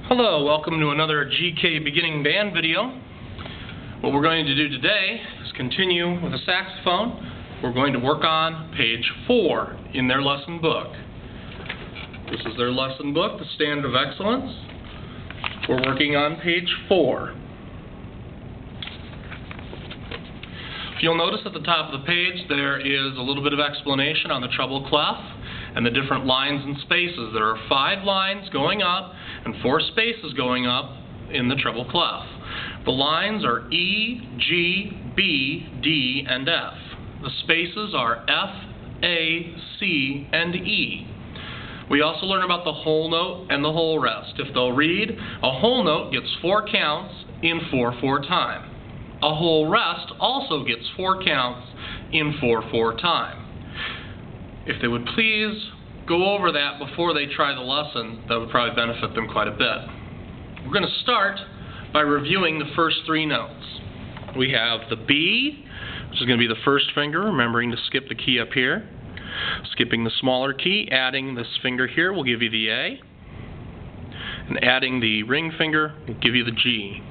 Hello, welcome to another GK Beginning Band video. What we're going to do today is continue with a saxophone. We're going to work on page 4 in their lesson book. This is their lesson book, the Standard of Excellence. We're working on page 4. If you'll notice at the top of the page there is a little bit of explanation on the treble clef and the different lines and spaces. There are 5 lines going up and 4 spaces going up in the treble clef. The lines are E, G, B, D, and F. The spaces are F, A, C, and E. We also learn about the whole note and the whole rest. If they'll read, a whole note gets 4 counts in 4/4 time. A whole rest also gets 4 counts in 4/4 time. If they would please go over that before they try the lesson, that would probably benefit them quite a bit. We're going to start by reviewing the first 3 notes. We have the B, which is going to be the first finger, remembering to skip the key up here. Skipping the smaller key, adding this finger here will give you the A. And adding the ring finger will give you the G.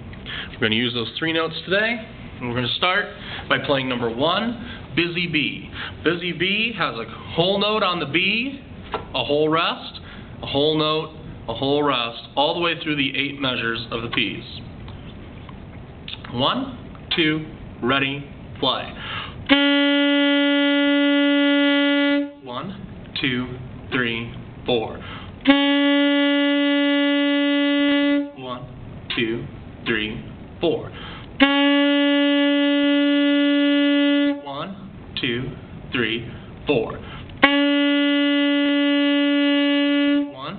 We're going to use those 3 notes today. And we're going to start by playing number 1, Busy B. Busy B has a whole note on the B, a whole rest, a whole note, a whole rest, all the way through the 8 measures of the piece. 1, 2, ready, play. 1, 2, 3, 4. 1, 2, 3, 4. 1, 2, 3, 4. 1,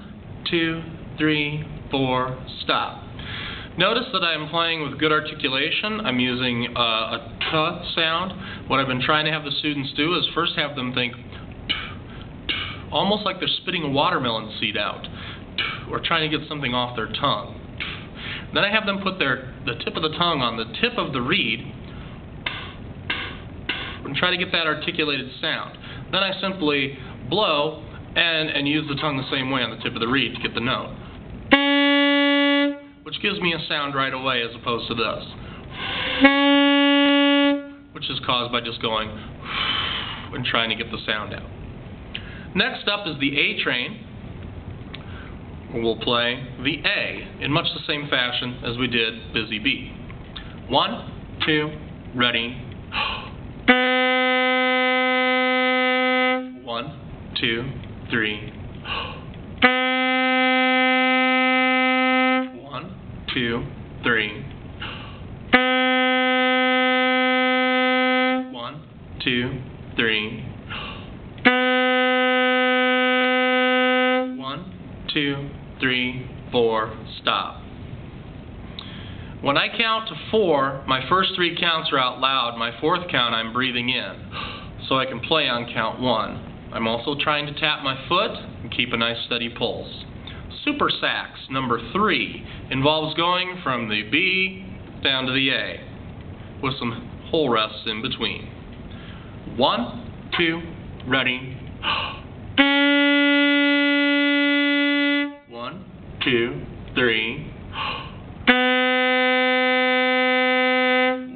2, 3, 4, stop. Notice that I am playing with good articulation. I'm using a T sound. What I've been trying to have the students do is first have them think almost like they're spitting a watermelon seed out, or trying to get something off their tongue. Then I have them put the tip of the tongue on the tip of the reed and try to get that articulated sound. Then I simply blow and use the tongue the same way on the tip of the reed to get the note, which gives me a sound right away as opposed to this, which is caused by just going and trying to get the sound out. Next up is the A train. We'll play the A in much the same fashion as we did Busy B. 1, 2, ready. 1, 2, 3. 1, 2, 3. 1, 2, 3. 1, 2, 3, 4, stop. When I count to 4, my first 3 counts are out loud. My 4th count I'm breathing in, so I can play on count 1. I'm also trying to tap my foot and keep a nice steady pulse. Super sax number 3 involves going from the B down to the A with some whole rests in between. 1, 2, ready. 1, 2, 3.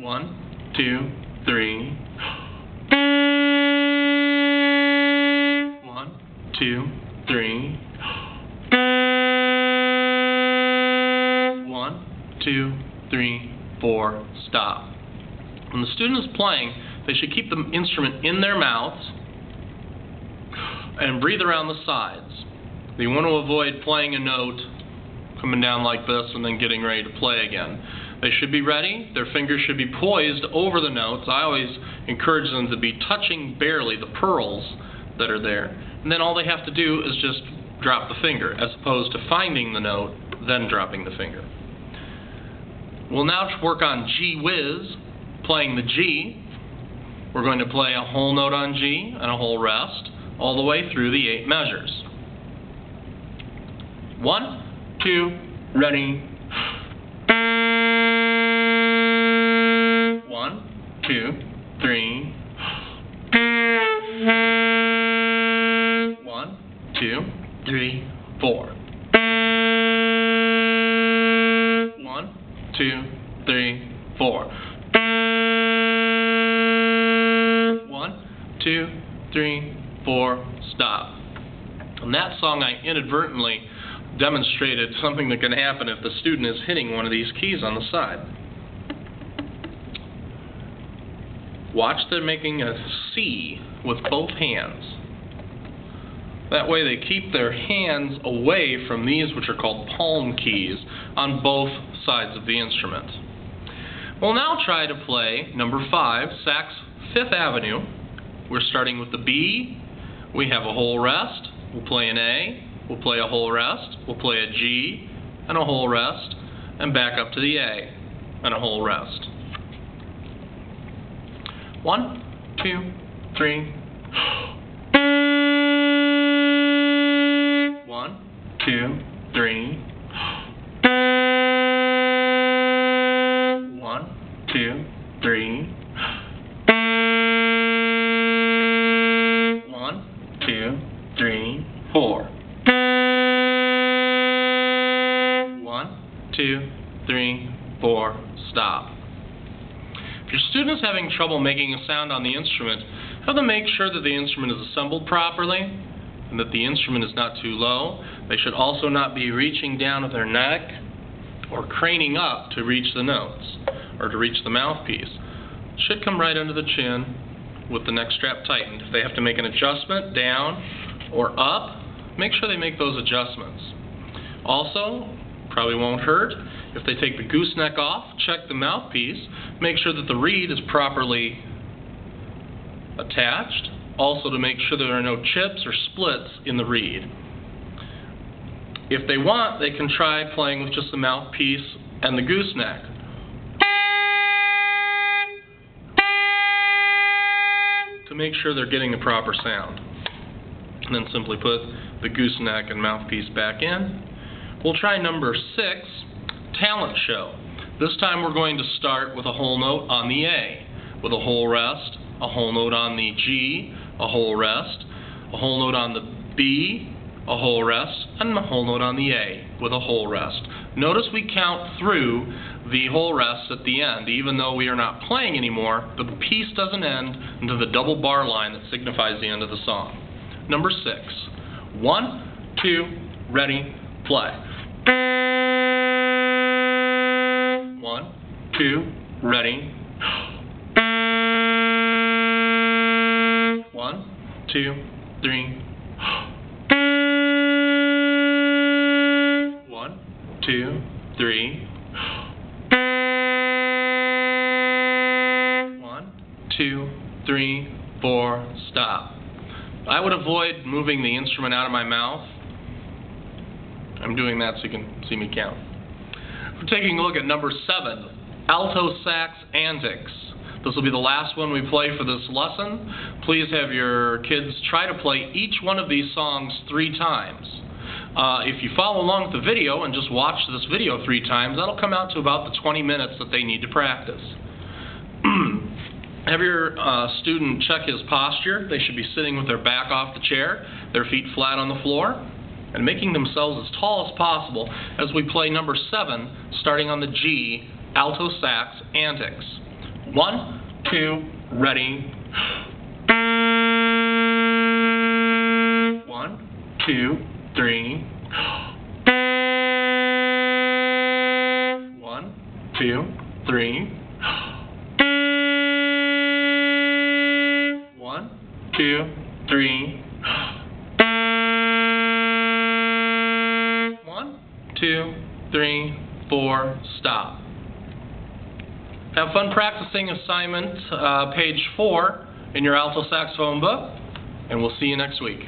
1, 2, 3. 1, 2, 3. 1, 2, 3, 4, stop. When the student is playing, they should keep the instrument in their mouths and breathe around the sides. You want to avoid playing a note, coming down like this, and then getting ready to play again. They should be ready. Their fingers should be poised over the notes. I always encourage them to be touching barely the pearls that are there. And then all they have to do is just drop the finger, as opposed to finding the note, then dropping the finger. We'll now work on G whiz, playing the G. We're going to play a whole note on G and a whole rest, all the way through the 8 measures. 1, 2, ready. 1, 2, 3. 1, 2, 3, 4. 2, 3, 4. 1, 2, 3, 4, stop. In that song, I inadvertently demonstrated something that can happen if the student is hitting one of these keys on the side. Watch them making a C with both hands. That way they keep their hands away from these, which are called palm keys, on both sides of the instrument. We'll now try to play number 5, Sax 5th Avenue. We're starting with the B. We have a whole rest. We'll play an A. We'll play a whole rest. We'll play a G and a whole rest, and back up to the A and a whole rest. 1, 2, 3. 1, 2, 3. 1, 2, 3. 1, 2, 3, 4. 1, 2, 3, 4, stop. If your student is having trouble making a sound on the instrument, have them make sure that the instrument is assembled properly and that the instrument is not too low. They should also not be reaching down with their neck or craning up to reach the notes or to reach the mouthpiece. It should come right under the chin with the neck strap tightened. If they have to make an adjustment down or up, make sure they make those adjustments. Also, probably won't hurt, if they take the gooseneck off, check the mouthpiece, make sure that the reed is properly attached, also to make sure there are no chips or splits in the reed. If they want, they can try playing with just the mouthpiece and the gooseneck. To make sure they're getting the proper sound. And then simply put the gooseneck and mouthpiece back in. We'll try number 6, Talent Show. This time we're going to start with a whole note on the A, with a whole rest, a whole note on the G, a whole rest, a whole note on the B, a whole rest, and a whole note on the A with a whole rest. Notice we count through the whole rest at the end, even though we are not playing anymore, but the piece doesn't end until the double bar line that signifies the end of the song. Number 6. 1, 2, ready, play. 1, 2, ready. 1, 2, 3. 1, 2, 3. 1, 2, 3, 4, stop. I would avoid moving the instrument out of my mouth. I'm doing that so you can see me count. We're taking a look at number 7, Alto Sax Antics. This will be the last one we play for this lesson. Please have your kids try to play each one of these songs 3 times. If you follow along with the video and just watch this video 3 times, that'll come out to about the 20 minutes that they need to practice. Have your student check his posture. They should be sitting with their back off the chair, their feet flat on the floor, and making themselves as tall as possible as we play number 7, starting on the G, Alto Sax Antics. 1, 2, ready. 1, 2, 3. 1, 2, 3. 1, 2, 3. 1, 2, 3, 4, stop. Have fun practicing assignment page 4 in your alto saxophone book, and we'll see you next week.